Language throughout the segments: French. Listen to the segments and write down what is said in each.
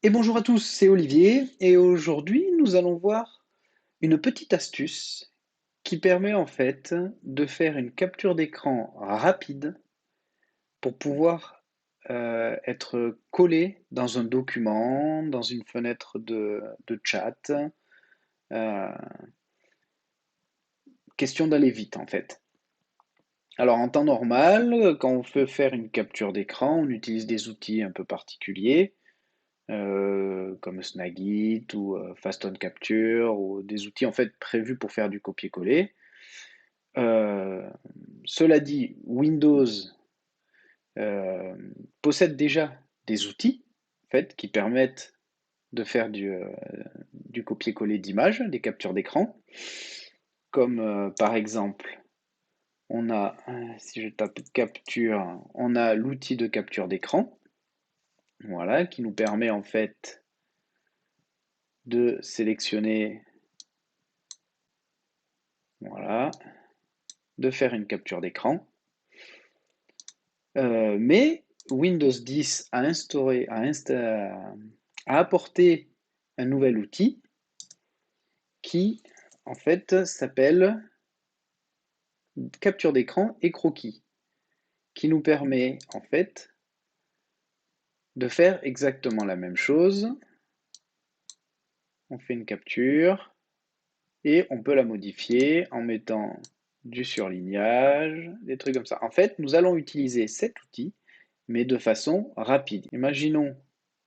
Et bonjour à tous, c'est Olivier et aujourd'hui nous allons voir une petite astuce qui permet en fait de faire une capture d'écran rapide pour pouvoir être collé dans un document, dans une fenêtre de chat. euh, Question d'aller vite en fait. Alors en temps normal, quand on veut faire une capture d'écran, on utilise des outils un peu particuliers. Comme Snagit ou Fast on Capture ou des outils en fait prévus pour faire du copier-coller. Euh, Cela dit, Windows euh, possède déjà des outils en fait, qui permettent de faire du copier-coller d'images, des captures d'écran, comme par exemple, on a, si je tape capture, on a l'outil de capture d'écran, voilà, qui nous permet en fait de sélectionner, voilà, de faire une capture d'écran. Mais Windows 10 a apporté un nouvel outil qui, en fait, s'appelle capture d'écran et croquis, qui nous permet, en fait, de faire exactement la même chose. On fait une capture et on peut la modifier en mettant du surlignage, des trucs comme ça. En fait, nous allons utiliser cet outil mais de façon rapide. Imaginons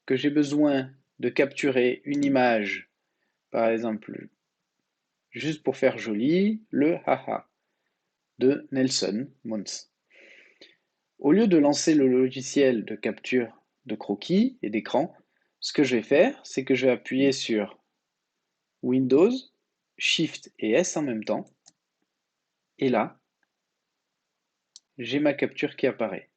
que j'ai besoin de capturer une image, par exemple, juste pour faire joli, le haha de Nelson Mons. Au lieu de lancer le logiciel de capture de croquis et d'écran, ce que je vais faire, c'est que je vais appuyer sur Windows, Shift et S en même temps, et là, j'ai ma capture qui apparaît.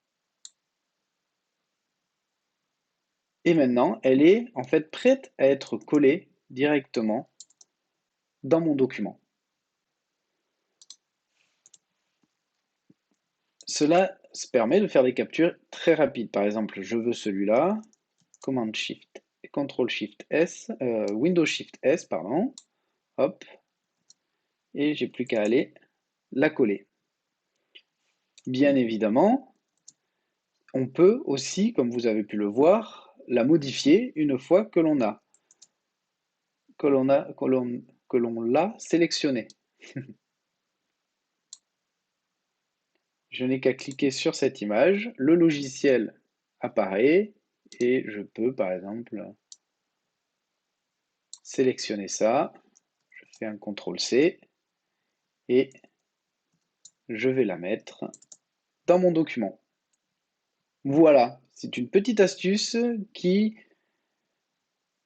Et maintenant, elle est en fait prête à être collée directement dans mon document. Cela se permet de faire des captures très rapides. Par exemple, je veux celui-là, Command Shift et Control Shift S, Windows Shift S, pardon, hop, et j'ai plus qu'à aller la coller. Bien évidemment, on peut aussi, comme vous avez pu le voir, la modifier une fois que l'on l'a sélectionné. Je n'ai qu'à cliquer sur cette image, le logiciel apparaît et je peux par exemple sélectionner ça, je fais un CTRL-C et je vais la mettre dans mon document. Voilà, c'est une petite astuce qui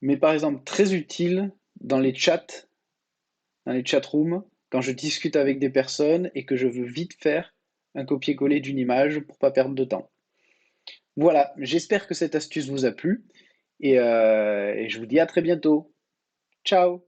m'est par exemple très utile dans les chats, dans les chat rooms, quand je discute avec des personnes et que je veux vite faire un copier-coller d'une image pour pas perdre de temps. Voilà, j'espère que cette astuce vous a plu et je vous dis à très bientôt. Ciao!